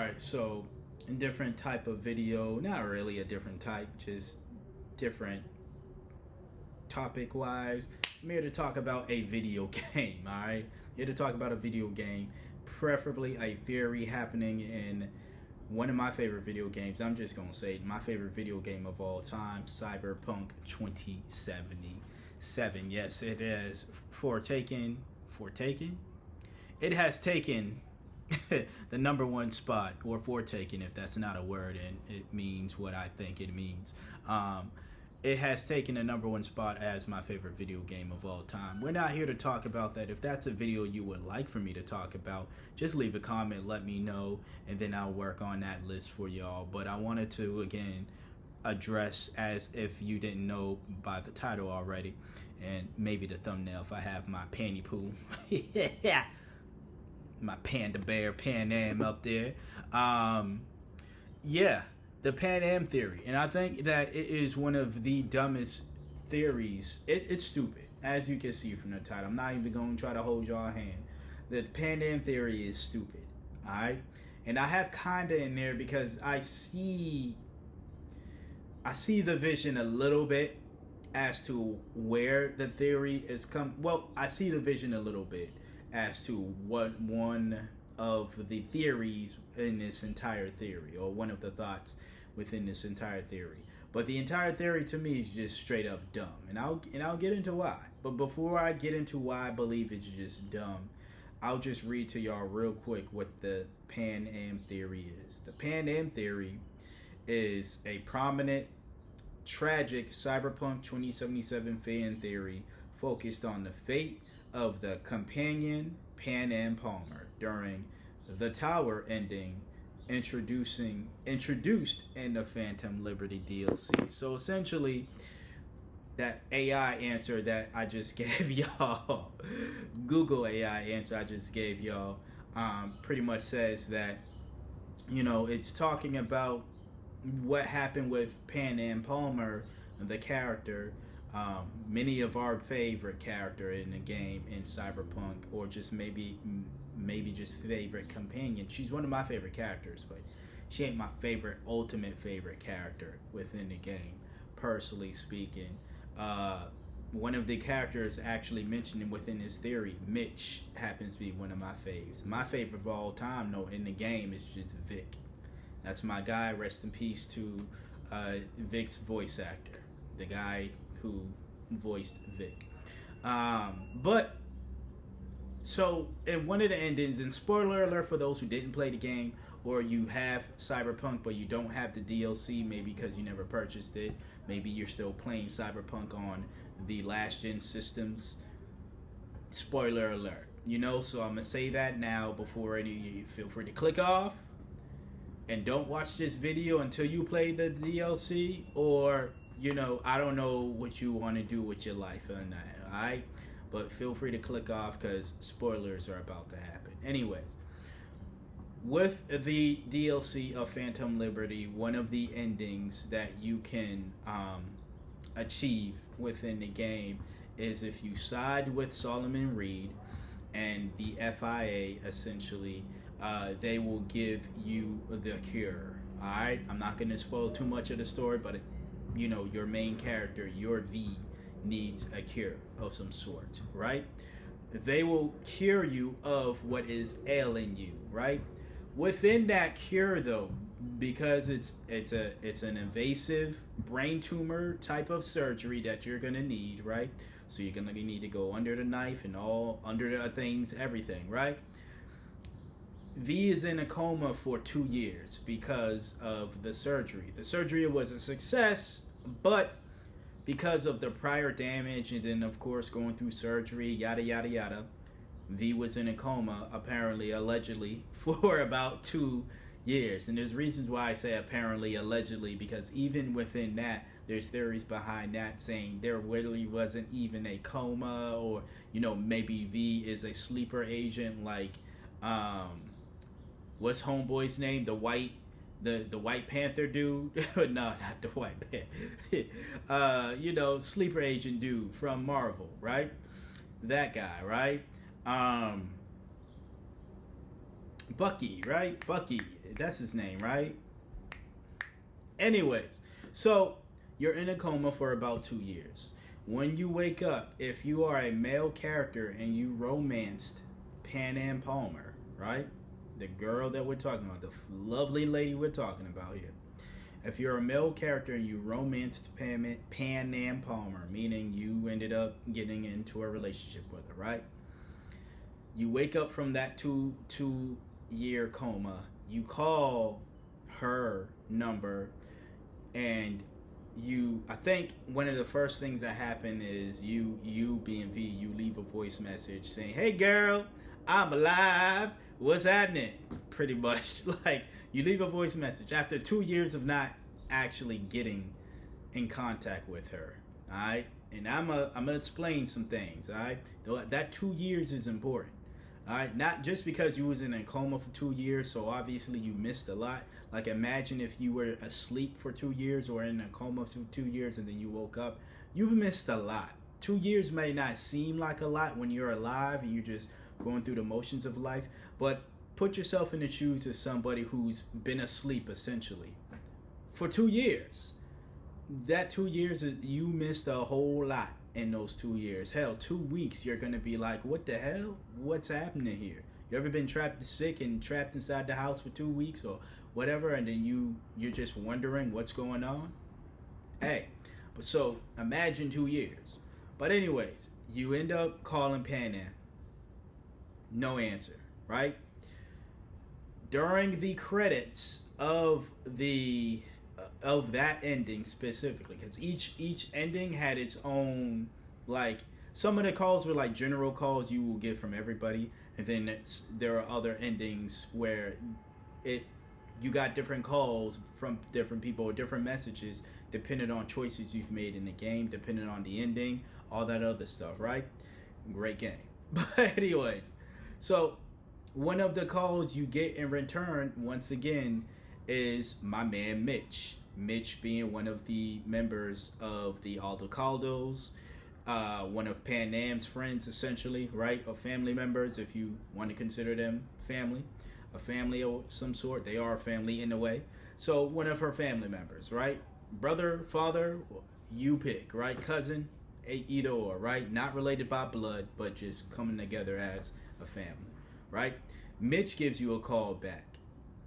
Alright, so a different type of video, not really a different type, just different topic wise. I'm here to talk about a video game, alright? Here to talk about a video game, preferably a theory happening in one of my favorite video games. I'm just gonna say my favorite video game of all time, Cyberpunk 2077. Yes, it is it has taken the number one spot, or foretaken, if that's not a word and it means what I think it means. It has taken the number one spot as my favorite video game of all time. We're not here to talk about that. If that's a video you would like for me to talk about, just leave a comment, let me know, and then I'll work on that list for y'all. But I wanted to, again, address, as if you didn't know by the title already, and maybe the thumbnail if I have my panty poo. Yeah. My panda bear Panam up there. Yeah, the Panam theory. And I think that it is one of the dumbest theories. It's stupid, as you can see from the title. I'm not even going to try to hold y'all hand. The Panam theory is stupid, alright? And I have kinda in there because I see the vision a little bit as to where the theory is come. Well, I see the vision a little bit as to what one of the theories in this entire theory, or one of the thoughts within this entire theory. But the entire theory to me is just straight up dumb, and I'll get into why. But before I get into why I believe it's just dumb, I'll just read to y'all real quick what the Panam theory is. The Panam theory is a prominent, tragic Cyberpunk 2077 fan theory focused on the fate of the companion Panam Palmer during the Tower ending, introduced in the Phantom Liberty DLC. So essentially, that AI answer that I just gave y'all, Google AI answer I just gave y'all, pretty much says that, you know, it's talking about what happened with Panam Palmer, the character, many of our favorite character in the game, in Cyberpunk, or just maybe just favorite companion. She's one of my favorite characters, but she ain't my ultimate favorite character within the game, personally speaking. One of the characters actually mentioned within this theory, Mitch, happens to be one of my faves. My favorite of all time, though, in the game is just Vic. That's my guy. Rest in peace to Vic's voice actor, the guy who voiced Vic. But so in one of the endings, and spoiler alert for those who didn't play the game, or you have Cyberpunk but you don't have the DLC, maybe because you never purchased it, maybe you're still playing Cyberpunk on the last gen systems, spoiler alert, you know. So I'm gonna say that now before you feel free to click off and don't watch this video until you play the DLC, or, you know, I don't know what you want to do with your life or not, alright? But feel free to click off because spoilers are about to happen. Anyways, with the DLC of Phantom Liberty, one of the endings that you can achieve within the game is if you side with Solomon Reed and the FIA, essentially, they will give you the cure. Alright, I'm not going to spoil too much of the story, but you know, your main character, your V, needs a cure of some sort, right? They will cure you of what is ailing you, right? Within that cure, though, because it's an invasive brain tumor type of surgery that you're gonna need, right? So you're gonna need to go under the knife and all under the things, everything, right? V is in a coma for 2 years because of the surgery. The surgery was a success, but because of the prior damage and then, of course, going through surgery, yada, yada, yada, V was in a coma, apparently, allegedly, for about 2 years. And there's reasons why I say apparently, allegedly, because even within that, there's theories behind that saying there really wasn't even a coma, or, you know, maybe V is a sleeper agent like, what's homeboy's name? The White Panther dude? No, not the White Panther. You know, sleeper agent dude from Marvel, right? That guy, right? Bucky, right? Bucky. That's his name, right? Anyways, so you're in a coma for about 2 years. When you wake up, if you are a male character and you romanced Panam Palmer, right? The girl that we're talking about, the lovely lady we're talking about here. If you're a male character and you romanced Panam Palmer, meaning you ended up getting into a relationship with her, right? You wake up from that two-year coma. You call her number, and I think one of the first things that happen is you being V, you leave a voice message saying, "Hey girl, I'm alive. What's happening?" Pretty much, like, you leave a voice message after 2 years of not actually getting in contact with her. All right, and I'm gonna explain some things. All right, that 2 years is important. All right, not just because you was in a coma for 2 years, so obviously you missed a lot. Like, imagine if you were asleep for 2 years or in a coma for 2 years and then you woke up. You've missed a lot. 2 years may not seem like a lot when you're alive and you're just going through the motions of life, but put yourself in the shoes of somebody who's been asleep essentially for 2 years. That 2 years, you missed a whole lot in those 2 years. Hell, 2 weeks, you're gonna be like, what the hell? What's happening here? You ever been sick and trapped inside the house for 2 weeks or whatever, and then you're just wondering what's going on? Hey, but so imagine 2 years. But anyways, you end up calling Panam. No answer, right? During the credits of that ending specifically, because each ending had its own, like, some of the calls were like general calls you will get from everybody, and then there are other endings where you got different calls from different people or different messages depending on choices you've made in the game, depending on the ending, all that other stuff, right? Great game. But anyways, so one of the calls you get in return, once again, is my man Mitch. Mitch being one of the members of the Aldo Caldos, one of Panam's friends, essentially, right? Or family members, if you want to consider them family. A family of some sort. They are a family in a way. So one of her family members, right? Brother, father, you pick, right? Cousin, either or, right? Not related by blood, but just coming together as a family, right? Mitch gives you a call back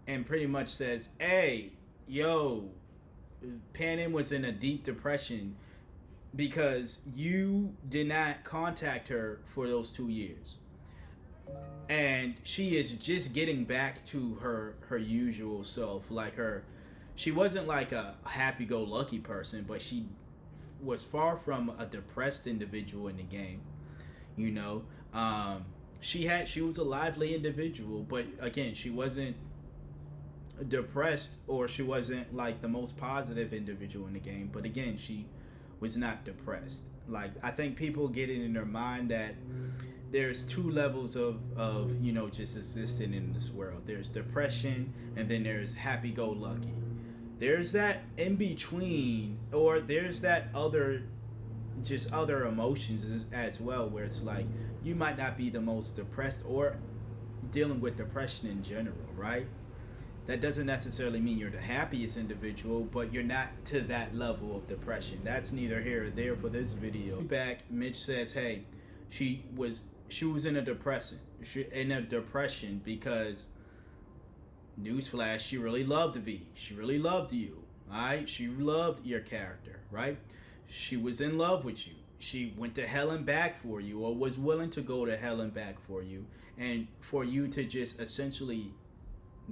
and pretty much says, "Hey, yo, Panam was in a deep depression because you did not contact her for those 2 years. And she is just getting back to her usual self. Like, she wasn't like a happy-go-lucky person, but she was far from a depressed individual in the game. You know, she was a lively individual, but again, she wasn't depressed, or she wasn't like the most positive individual in the game. But again, she was not depressed. Like, I think people get it in their mind that there's two levels of you know, just existing in this world. There's depression, and then there's happy-go-lucky. There's that in between, or there's that other emotions as well, where it's like you might not be the most depressed or dealing with depression in general, right? That doesn't necessarily mean you're the happiest individual, but you're not to that level of depression. That's neither here or there for this video. Back, Mitch says, hey, she was in a depression because, newsflash, she really loved V. She really loved you, all right? She loved your character, right? She was in love with you. She went to hell and back for you, or was willing to go to hell and back for you. And for you to just essentially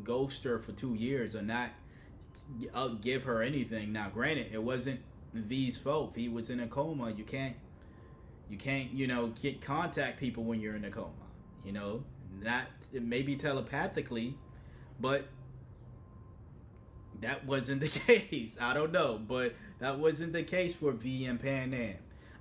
ghost her for 2 years or not give her anything. Now, granted, it wasn't V's fault. V was in a coma. You can't, you know, contact people when you're in a coma. You know, not maybe telepathically, but that wasn't the case. I don't know, but that wasn't the case for V and Panam,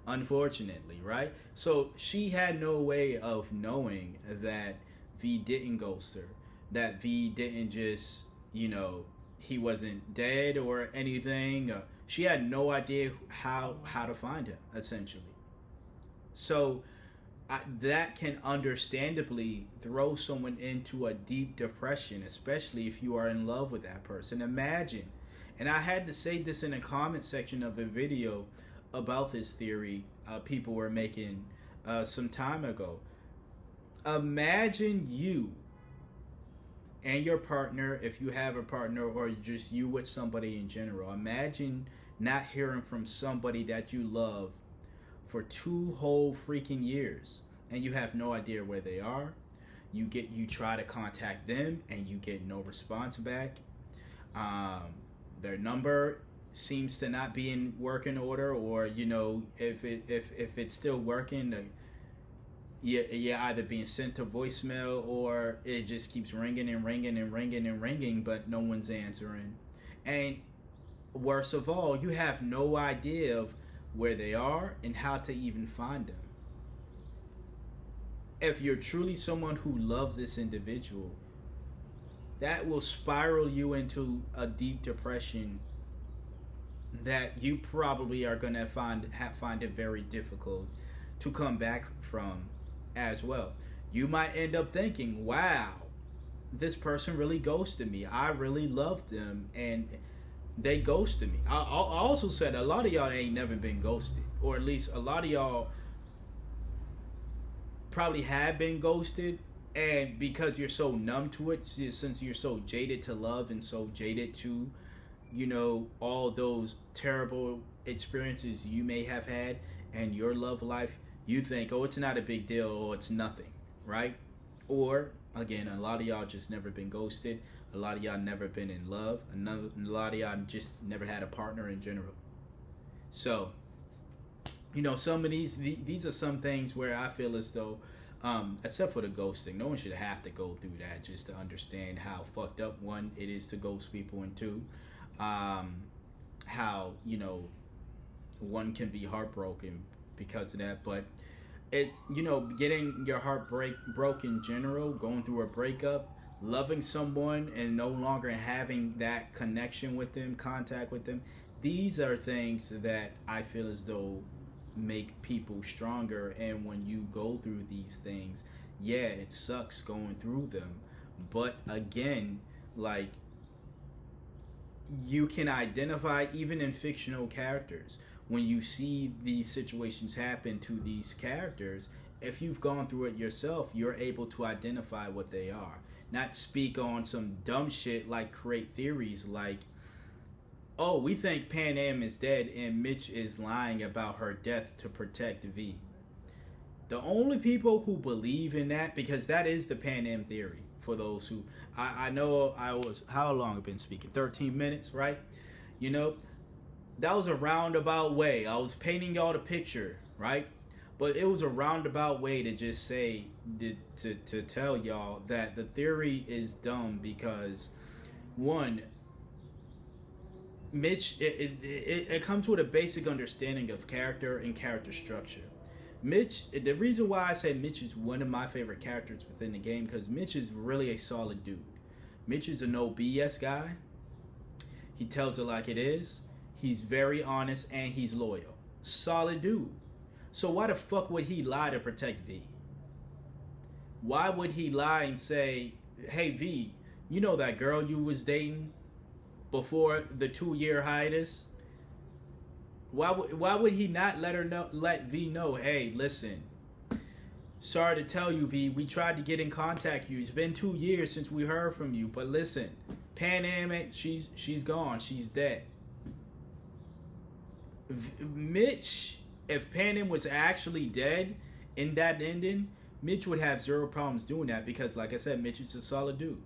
unfortunately, right? So she had no way of knowing that V didn't ghost her, that V didn't just, you know, he wasn't dead or anything. She had no idea how to find him, essentially. So that can understandably throw someone into a deep depression, especially if you are in love with that person. Imagine, and I had to say this in a comment section of a video about this theory people were making some time ago. Imagine you and your partner, if you have a partner, or just you with somebody in general. Imagine not hearing from somebody that you love for 2 whole freaking years, and you have no idea where they are. You try to contact them and you get no response back. Their number seems to not be in working order, or if it's still working, you're either being sent to voicemail, or it just keeps ringing and ringing and ringing and ringing, but no one's answering. And worst of all, you have no idea of where they are and how to even find them. If you're truly someone who loves this individual, that will spiral you into a deep depression that you probably are going to find it very difficult to come back from as well. You might end up thinking, wow, this person really ghosted me. I really loved them and they ghosted me. I also said a lot of y'all ain't never been ghosted, or at least a lot of y'all probably have been ghosted, and because you're so numb to it, since you're so jaded to love and so jaded to all those terrible experiences you may have had in your love life, you think, oh, it's not a big deal, or it's nothing, right? Or again, a lot of y'all just never been ghosted. A lot of y'all never been in love. A lot of y'all just never had a partner in general. So, some of these are some things where I feel as though, except for the ghosting, no one should have to go through that just to understand how fucked up, one, it is to ghost people, and two, how, one can be heartbroken because of that. But it's, getting your heart broke in general, going through a breakup, loving someone and no longer having that connection with them, contact with them, these are things that I feel as though make people stronger. And when you go through these things, yeah, it sucks going through them, but again, like, you can identify, even in fictional characters, when you see these situations happen to these characters, if you've gone through it yourself, you're able to identify what they are. Not speak on some dumb shit like create theories like, oh, we think Panam is dead and Mitch is lying about her death to protect V. The only people who believe in that, because that is the Panam theory, for those who, I know I was, how long I've been speaking? 13 minutes, right? That was a roundabout way. I was painting y'all the picture, right? But it was a roundabout way to just say, to tell y'all that the theory is dumb because, one, Mitch, it comes with a basic understanding of character and character structure. Mitch, the reason why I say Mitch is one of my favorite characters within the game, because Mitch is really a solid dude. Mitch is a no BS guy. He tells it like it is. He's very honest and he's loyal. Solid dude. So why the fuck would he lie to protect V? Why would he lie and say, hey V, you know that girl you was dating before the 2-year hiatus? Why would he not let V know, hey, listen, sorry to tell you, V, we tried to get in contact with you. It's been 2 years since we heard from you, but listen, Panam, she's gone, she's dead. Mitch, if Panam was actually dead in that ending, Mitch would have zero problems doing that because, like I said, Mitch is a solid dude.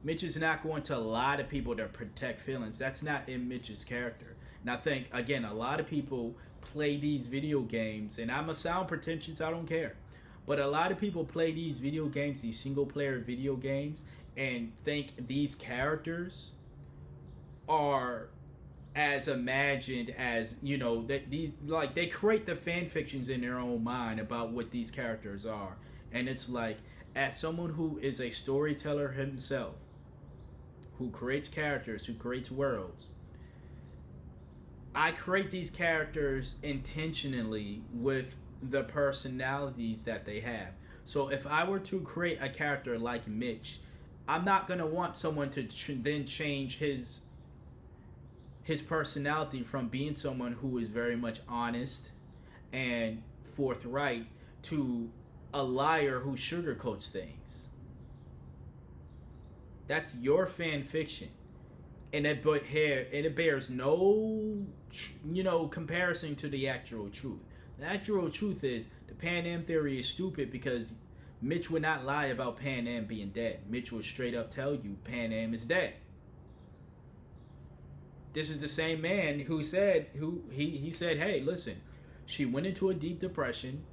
Mitch is not going to lie to people to protect feelings. That's not in Mitch's character. And I think, again, a lot of people play these video games, and I'm a sound pretentious, I don't care. But a lot of people play these video games, these single-player video games, and think these characters are as imagined as, that these, like, they create the fan fictions in their own mind about what these characters are. And it's like, as someone who is a storyteller himself, who creates characters, who creates worlds, I create these characters intentionally with the personalities that they have. So if I were to create a character like Mitch, I'm not gonna want someone to then change his personality from being someone who is very much honest and forthright to a liar who sugarcoats things. That's your fan fiction, and it bears no comparison to the actual truth. The actual truth is the Pan Am theory is stupid because Mitch would not lie about Pan Am being dead. Mitch would straight up tell you Pan Am is dead. This is the same man who said, he said, hey, listen, she went into a deep depression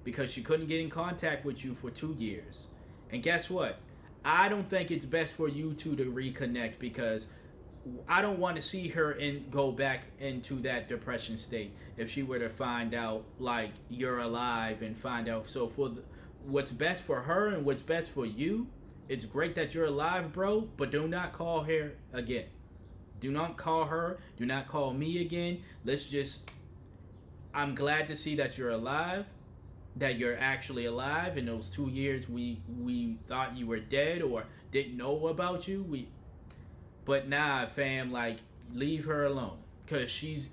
because she couldn't get in contact with you for 2 years. And guess what? I don't think it's best for you two to reconnect because I don't want to see her go back into that depression state if she were to find out like you're alive and find out. So what's best for her and what's best for you, it's great that you're alive, bro, but do not call her again. Do not call her. Do not call me again. I'm glad to see that you're alive, that you're actually alive. In those 2 years, we thought you were dead or didn't know about you. But nah, fam, like, leave her alone. Because she's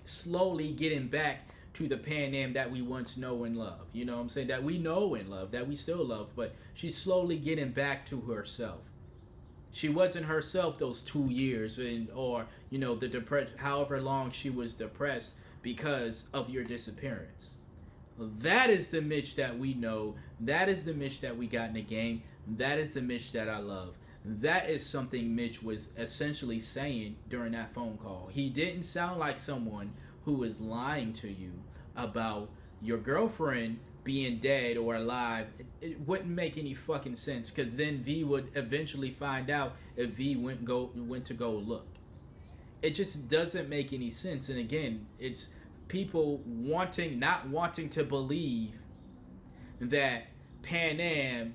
slowly getting back to the Pan Am that we once know and love. You know what I'm saying? That we know and love, that we still love. But she's slowly getting back to herself. She wasn't herself those 2 years or the depression, however long she was depressed because of your disappearance. That is the Mitch that we know. That is the Mitch that we got in the game. That is the Mitch that I love. That is something Mitch was essentially saying during that phone call. He didn't sound like someone who is lying to you about your girlfriend being dead or alive. It wouldn't make any fucking sense because then V would eventually find out if V went to go look. It just doesn't make any sense. And again, it's people not wanting to believe that Pan Am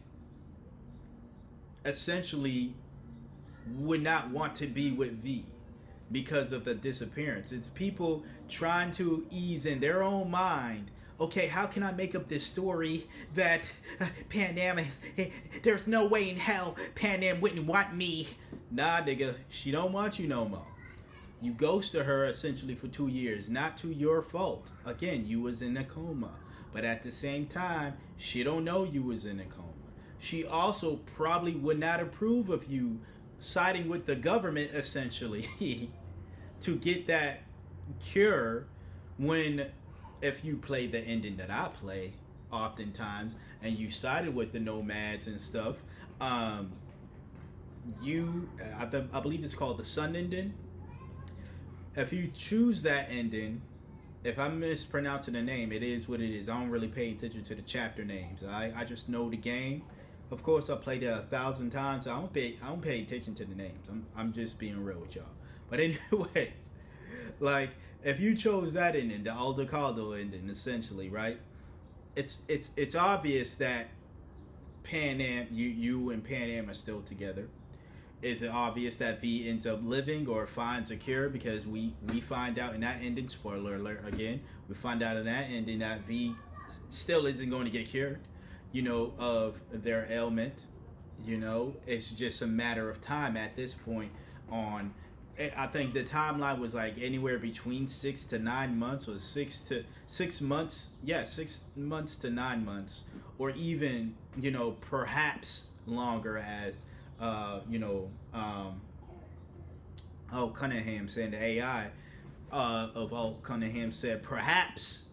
essentially would not want to be with V because of the disappearance. It's people trying to ease in their own mind, okay, how can I make up this story that Pan Am is, there's no way in hell Pan Am wouldn't want me. Nah, nigga, she don't want you no more. You ghosted her essentially for 2 years, not to your fault. Again, you was in a coma. But at the same time, she don't know you was in a coma. She also probably would not approve of you siding with the government, essentially, to get that cure when, if you play the ending that I play oftentimes, and you sided with the nomads and stuff, I believe it's called the Sun ending. If you choose that ending, if I'm mispronouncing the name, it is what it is. I don't really pay attention to the chapter names. I just know the game. Of course, I played it 1,000 times. So I don't pay attention to the names. I'm just being real with y'all. But anyways, like if you chose that ending, the Aldo Caldo ending, essentially, right? It's obvious that Pan Am, you and Pan Am are still together. Is it obvious that V ends up living or finds a cure? Because we find out in that ending, spoiler alert again, we find out in that ending that V still isn't going to get cured, of their ailment. It's just a matter of time at this point on, I think the timeline was like anywhere between 6 to 9 months or 6 months. Yeah, 6 months to 9 months, or even, perhaps longer as, Cunningham saying the AI of Alt Cunningham said perhaps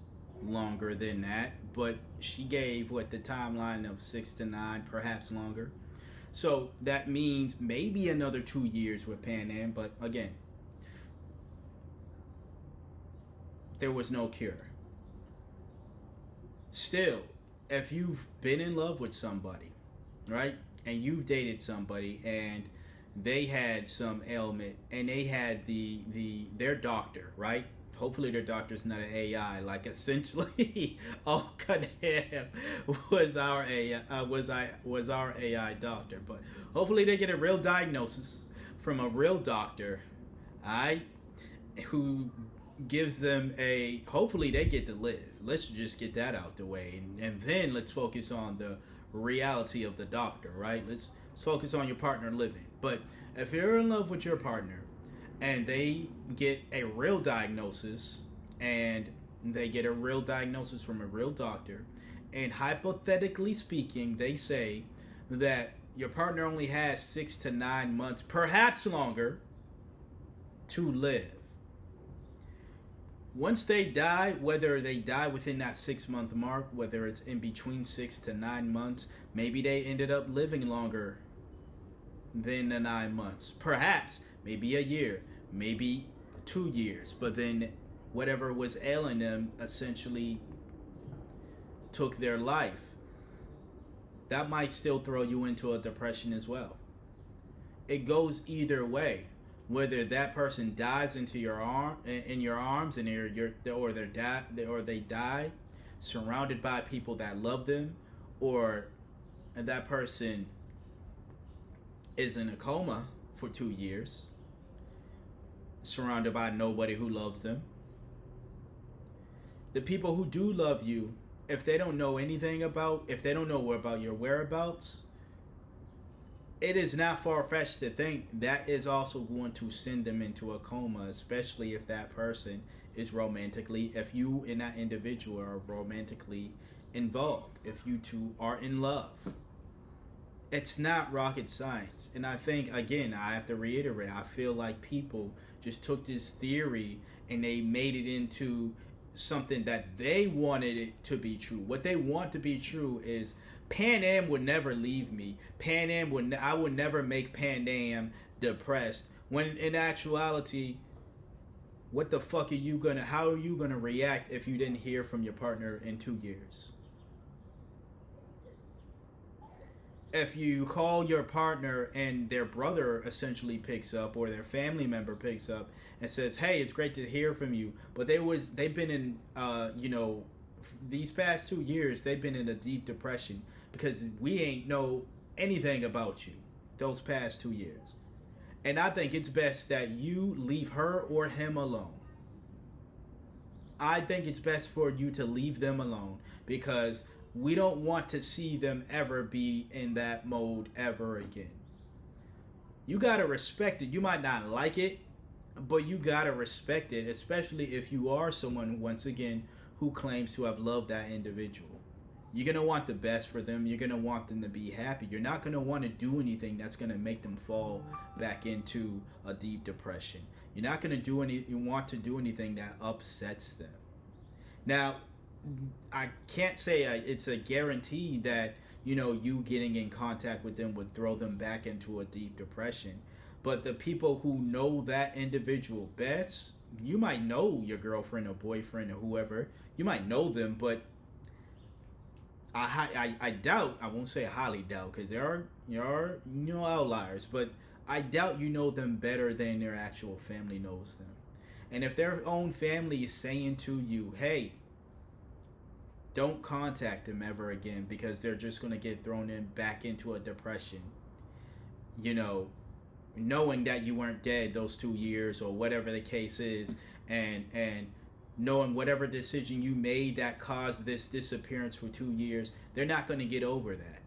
longer than that, but she gave the timeline of 6 to 9, perhaps longer. So that means maybe another 2 years with Pan Am, but again, there was no cure. Still, if you've been in love with somebody, right? And you've dated somebody and they had some ailment and they had their doctor, right? Hopefully their doctor's not an AI. Like essentially, Cunningham was our AI doctor. But hopefully they get a real diagnosis from a real doctor, who gives them a, hopefully they get to live. Let's just get that out the way, and then let's focus on the reality of the doctor, right? Let's focus on your partner living. But if you're in love with your partner and they get a real diagnosis, and they get a real diagnosis from a real doctor, and hypothetically speaking, they say that your partner only has 6 to 9 months, perhaps longer, to live. Once they die, whether they die within that 6-month mark, whether it's in between 6 to 9 months, maybe they ended up living longer than the 9 months. Perhaps, maybe a year, maybe 2 years, but then whatever was ailing them essentially took their life. That might still throw you into a depression as well. It goes either way. Whether that person dies into your arms, and they die surrounded by people that love them, or that person is in a coma for 2 years, surrounded by nobody who loves them. The people who do love you, if they don't know about your whereabouts, it is not far-fetched to think that is also going to send them into a coma, especially if that person is if you and that individual are romantically involved, if you two are in love. It's not rocket science. And I think, again, I have to reiterate, I feel like people just took this theory and they made it into something that they wanted it to be true. What they want to be true is Panam would never leave me. I would never make Panam depressed. When in actuality, what the fuck how are you gonna react if you didn't hear from your partner in 2 years? If you call your partner and their brother essentially picks up, or their family member picks up and says, "Hey, it's great to hear from you," but they've been in these past 2 years, they've been in a deep depression because we ain't know anything about you those past 2 years. And I think it's best that you leave her or him alone. I think it's best for you to leave them alone, because we don't want to see them ever be in that mode ever again. You gotta respect it. You might not like it, but you gotta respect it, especially if you are someone, once again, who claims to have loved that individual. You're going to want the best for them. You're going to want them to be happy. You're not going to want to do anything that's going to make them fall back into a deep depression. You're not going to want to do anything that upsets them. Now, I can't say it's a guarantee that, you getting in contact with them would throw them back into a deep depression. But the people who know that individual best, you might know your girlfriend or boyfriend or whoever. You might know them, but I doubt, I won't say highly doubt, because there are outliers, but I doubt you know them better than their actual family knows them. And if their own family is saying to you, "Hey, don't contact them ever again because they're just going to get thrown back into a depression," knowing that you weren't dead those 2 years or whatever the case is, and knowing whatever decision you made that caused this disappearance for 2 years, they're not going to get over that.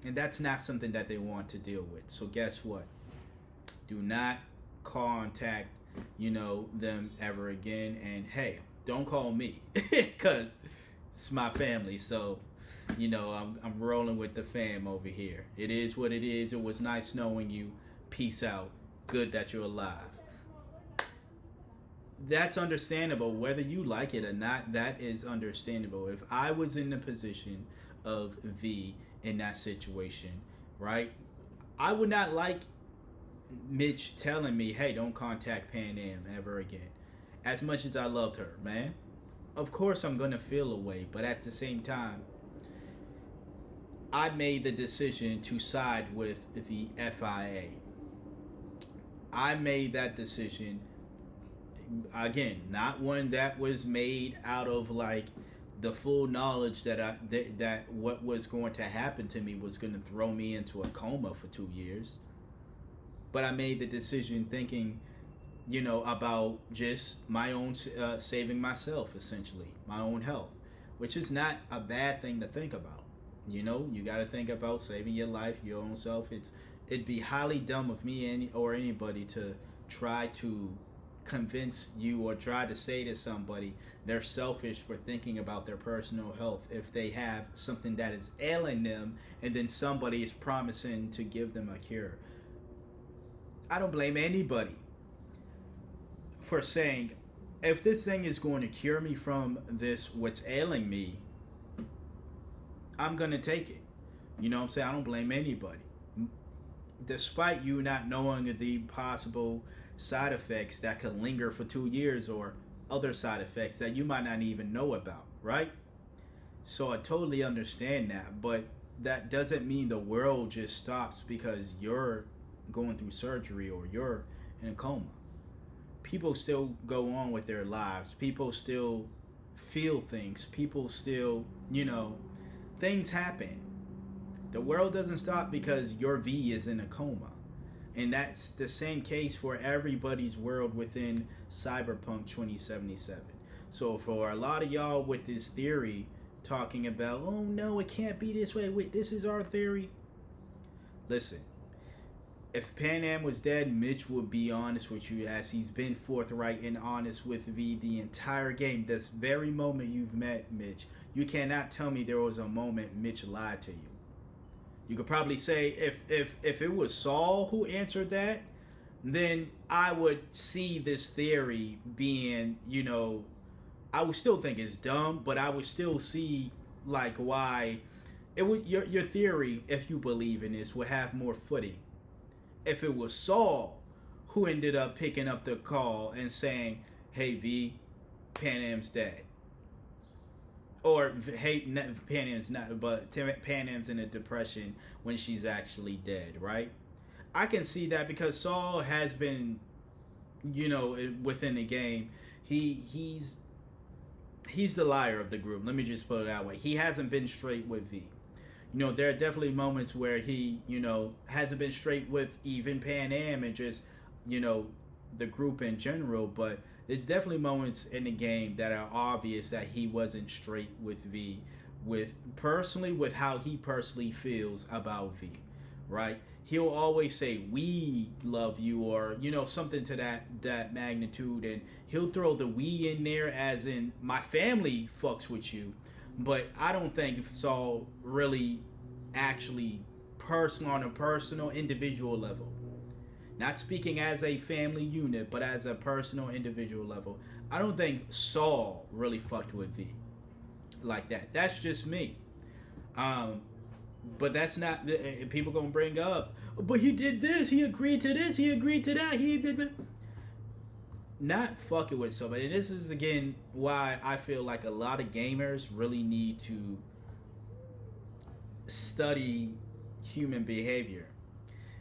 And that's not something that they want to deal with. So guess what? Do not contact, them ever again. And hey, don't call me because it's my family. So, I'm rolling with the fam over here. It is what it is. It was nice knowing you. Peace out. Good that you're alive. That's understandable. Whether you like it or not, that is understandable. If I was in the position of V in that situation, right, I would not like Mitch telling me, "Hey, don't contact Panam ever again." As much as I loved her, man, of course I'm going to feel a way. But at the same time, I made the decision to side with the FIA. I made that decision, again, not one that was made out of like the full knowledge that what was going to happen to me was going to throw me into a coma for 2 years. But I made the decision thinking about just my own saving myself, essentially, my own health, which is not a bad thing to think about. You got to think about saving your life, your own self. It'd be highly dumb of me or anybody to try to convince you or try to say to somebody they're selfish for thinking about their personal health if they have something that is ailing them and then somebody is promising to give them a cure. I don't blame anybody for saying, if this thing is going to cure me from this, what's ailing me, I'm going to take it. You know what I'm saying? I don't blame anybody. Despite you not knowing the possible side effects that could linger for 2 years or other side effects that you might not even know about, right? So I totally understand that, but that doesn't mean the world just stops because you're going through surgery or you're in a coma. People still go on with their lives. People still feel things. People still, things happen. The world doesn't stop because your V is in a coma. And that's the same case for everybody's world within Cyberpunk 2077. So for a lot of y'all with this theory talking about, oh no, it can't be this way. Wait, this is our theory. Listen, if Panam was dead, Mitch would be honest with you, as he's been forthright and honest with V the entire game. This very moment you've met Mitch, you cannot tell me there was a moment Mitch lied to you. You could probably say if it was Saul who answered that, then I would see this theory being, I would still think it's dumb, but I would still see like why it would your theory, if you believe in this, would have more footing. If it was Saul who ended up picking up the call and saying, "Hey V, Panam's dead," or hey, Panam's not, but Panam's in a depression when she's actually dead, right? I can see that because Saul has been, within the game, he's the liar of the group. Let me just put it that way. He hasn't been straight with V. There are definitely moments where he, hasn't been straight with even Panam and just, the group in general, but there's definitely moments in the game that are obvious that he wasn't straight with V, with how he personally feels about V, right? He'll always say, "We love you," or, something to that magnitude, and he'll throw the "we" in there as in, my family fucks with you. But I don't think Saul really actually on a personal individual level, not speaking as a family unit, but as a personal individual level, I don't think Saul really fucked with V like that. That's just me. But that's not, people gonna bring up, but he did this, he agreed to this, he agreed to that, he did that. Not fucking with somebody. And this is again why I feel like a lot of gamers really need to study human behavior.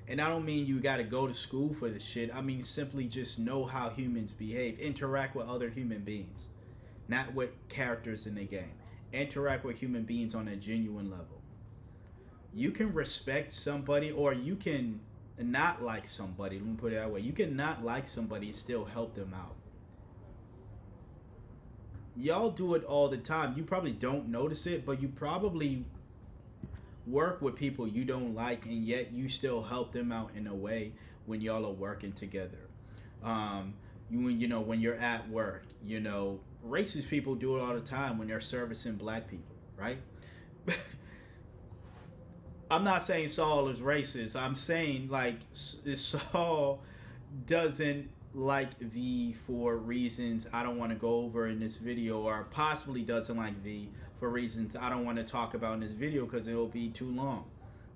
And I don't mean you gotta go to school for this shit. I mean simply just know how humans behave. Interact with other human beings. Not with characters in the game. Interact with human beings on a genuine level. You can respect somebody, or you can not like somebody. Let me put it that way. You can not like somebody and still help them out. Y'all do it all the time. You probably don't notice it, but you probably work with people you don't like, and yet you still help them out in a way when y'all are working together. When you're at work, racist people do it all the time when they're servicing black people, right? I'm not saying Saul is racist. I'm saying like Saul doesn't like V for reasons I don't want to go over in this video, or possibly doesn't like V for reasons I don't want to talk about in this video because it will be too long.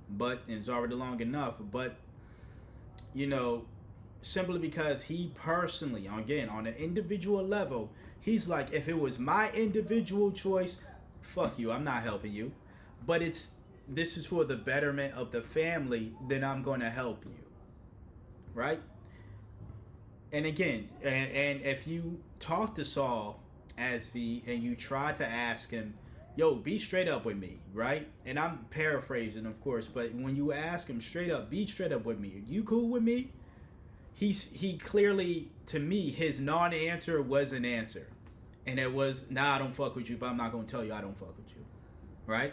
But it's already long enough. But simply because he personally, again, on an individual level, he's like, if it was my individual choice, fuck you, I'm not helping you. But this is for the betterment of the family, then I'm going to help you, right? And again, and if you talk to Saul as V and you try to ask him, yo, be straight up with me, right? And I'm paraphrasing, of course, but when you ask him straight up, be straight up with me, are you cool with me? he clearly, to me, his non-answer was an answer, and it was, nah, I don't fuck with you, but I'm not gonna tell you I don't fuck with you, right?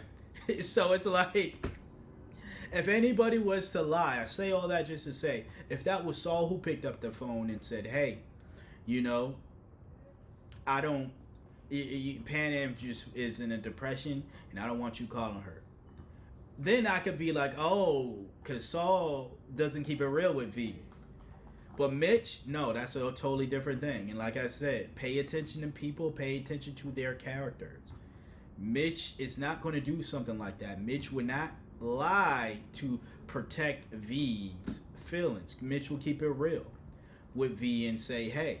So it's like, if anybody was to lie, I say all that just to say, if that was Saul who picked up the phone and said, hey, you know, I don't, Panam just is in a depression and I don't want you calling her, then I could be like, oh, because Saul doesn't keep it real with V. But Mitch, no, that's a totally different thing. And like I said, pay attention to people, pay attention to their characters. Mitch is not going to do something like that. Mitch would not lie to protect V's feelings. Mitch will keep it real with V and say, hey,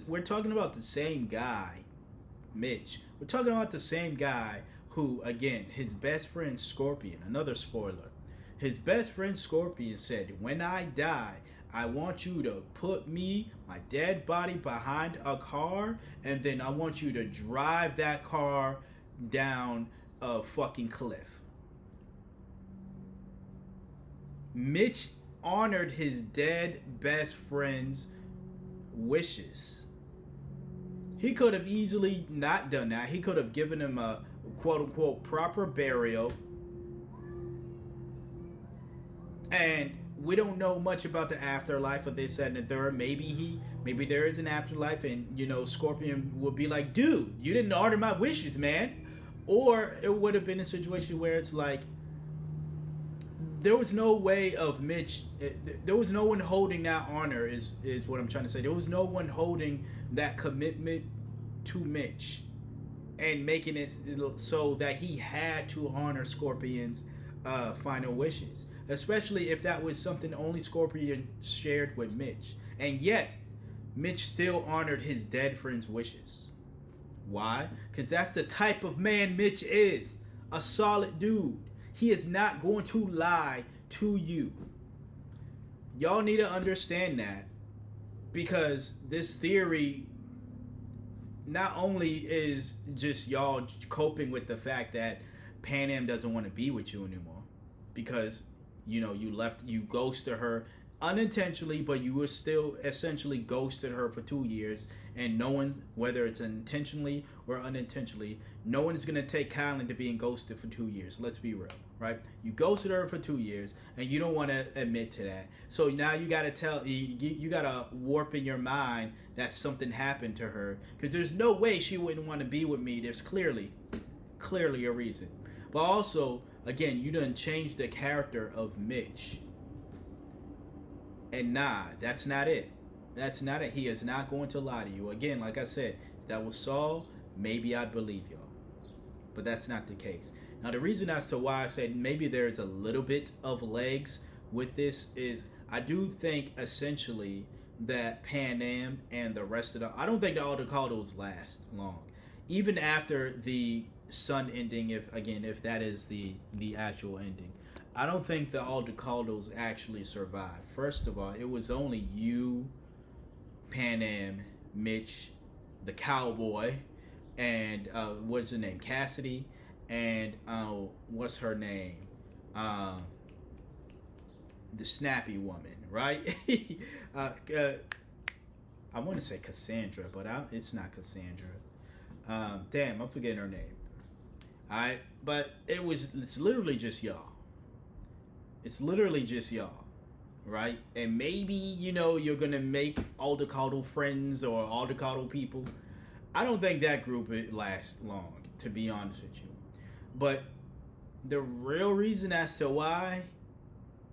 we're talking about the same guy, Mitch. We're talking about the same guy who, again, his best friend Scorpion, another spoiler, his best friend Scorpion said, when I die, I want you to put my dead body behind a car, and then I want you to drive that car down a fucking cliff. Mitch honored his dead best friend's wishes. He could have easily not done that. He could have given him a quote-unquote proper burial. And we don't know much about the afterlife of this and the third. Maybe there is an afterlife, and you know, Scorpion would be like, dude, you didn't honor my wishes, man. Or it would have been a situation where it's like, there was no way of Mitch, there was no one holding that honor, is what I'm trying to say. There was no one holding that commitment to Mitch and making it so that he had to honor Scorpion's final wishes, especially if that was something only Scorpion shared with Mitch. And yet, Mitch still honored his dead friend's wishes. Why? Because that's the type of man Mitch is. A solid dude. He is not going to lie to you. Y'all need to understand that, because this theory not only is just y'all coping with the fact that Panam doesn't want to be with you anymore because, you know, you ghosted her unintentionally, but you were still essentially ghosted her for 2 years, and no one, whether it's intentionally or unintentionally, no one is going to take kindly to being ghosted for 2 years. Let's be real, right? You ghosted her for 2 years, and you don't want to admit to that. So now you got to you got to warp in your mind that something happened to her, because there's no way she wouldn't want to be with me. There's clearly a reason. But also, again, you done changed the character of Mitch. And nah, that's not it. That's not it. He is not going to lie to you. Again, like I said, if that was Saul, maybe I'd believe y'all. But that's not the case. Now, the reason as to why I said maybe there's a little bit of legs with this is I do think essentially that Panam and the rest of I don't think the Aldecaldos last long. Even after the Sun ending, if that is the actual ending. I don't think the Aldecaldos actually survived. First of all, it was only you, Panam, Mitch, the cowboy, and what's her name? Cassidy, and what's her name? The snappy woman, right? I want to say Cassandra, but it's not Cassandra. Damn, I'm forgetting her name. Alright, but it's literally just y'all. It's literally just y'all, right? And maybe, you know, you're going to make Aldecaldo friends or Aldecaldo people. I don't think that group lasts long, to be honest with you. But the real reason as to why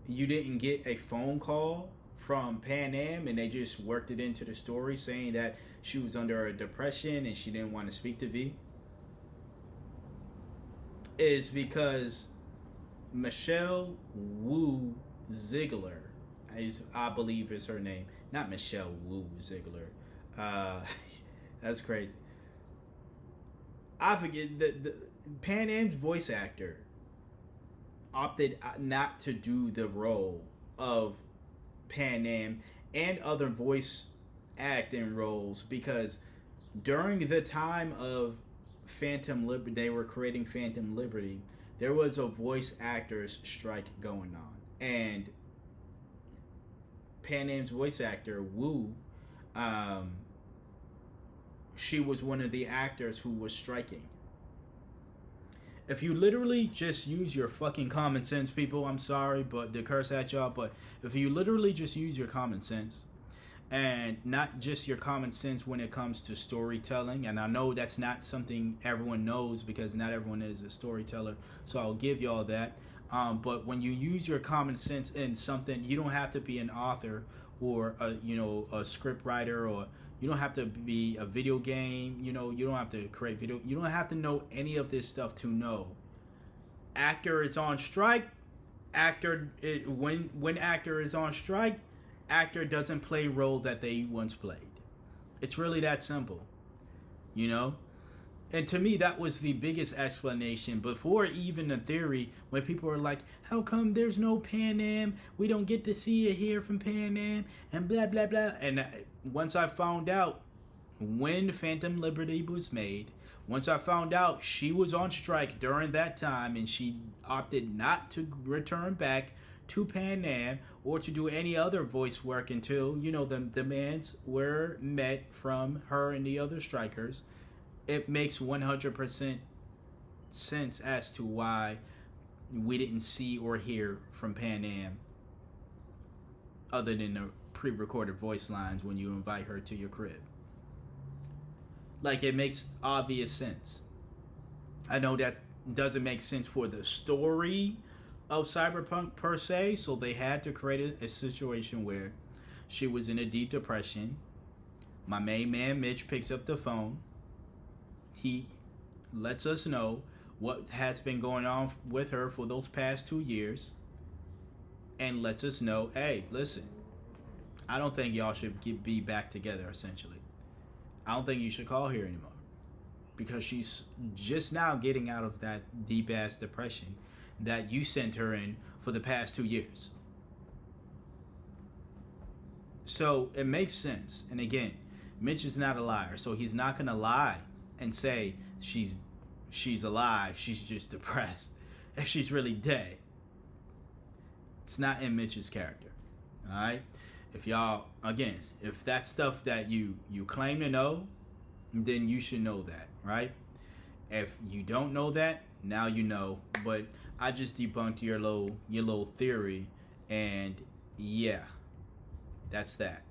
you didn't get a phone call from Panam and they just worked it into the story saying that she was under a depression and she didn't want to speak to V is because Michelle Wu Ziegler, I believe is her name. Not Michelle Wu Ziegler. That's crazy. I forget the Panam's voice actor opted not to do the role of Panam and other voice acting roles because during the time of Phantom Liberty, they were creating Phantom Liberty, there was a voice actors strike going on, and Panam's voice actor, Wu, um, she was one of the actors who was striking. If you literally just use your fucking common sense, people, I'm sorry, but to curse at y'all, but if you literally just use your common sense, and not just your common sense when it comes to storytelling, and I know that's not something everyone knows because not everyone is a storyteller, so I'll give y'all that. But when you use your common sense in something, you don't have to be an author or a script writer, or you don't have to be a video game. You don't have to create video. You don't have to know any of this stuff to know. Actor is on strike. When actor is on strike, actor doesn't play role that they once played. It's really that simple, you know. And to me, that was the biggest explanation before even the theory, when people were like, how come there's no Panam? We don't get to see it here from Panam and blah, blah, blah. And once I found out when Phantom Liberty was made, once I found out she was on strike during that time and she opted not to return back to Panam or to do any other voice work until, the demands were met from her and the other strikers, it makes 100% sense as to why we didn't see or hear from Panam other than the pre-recorded voice lines when you invite her to your crib. Like, it makes obvious sense. I know that doesn't make sense for the story of Cyberpunk per se, so they had to create a situation where she was in a deep depression. My main man Mitch picks up the phone. He lets us know what has been going on with her for those past 2 years, and lets us know, hey, listen, I don't think y'all should be back together, essentially. I don't think you should call here anymore, because she's just now getting out of that deep-ass depression that you sent her in for the past 2 years. So it makes sense. And again, Mitch is not a liar, so he's not going to lie and say she's alive, she's just depressed, if she's really dead. It's not in Mitch's character. Alright? If y'all, again, if that's stuff that you claim to know, then you should know that, right? If you don't know that, now you know. But I just debunked your little theory, and yeah, that's that.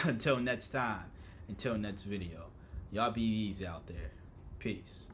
Until next time, until next video, y'all be easy out there. Peace.